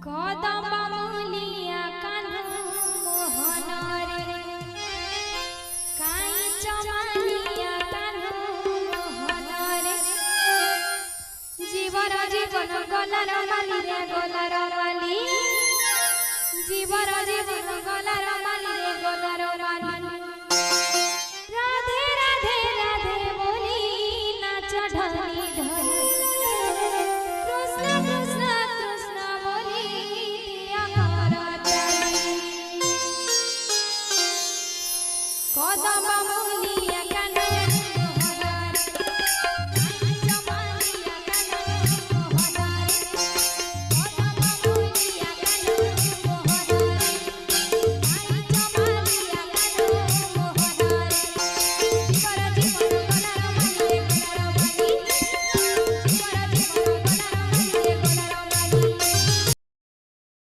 कदम मूलिया कान्हा मोहन रे काई चमालिया कान्हा मोहन रे जीवन जीवन गलार माली रे गलार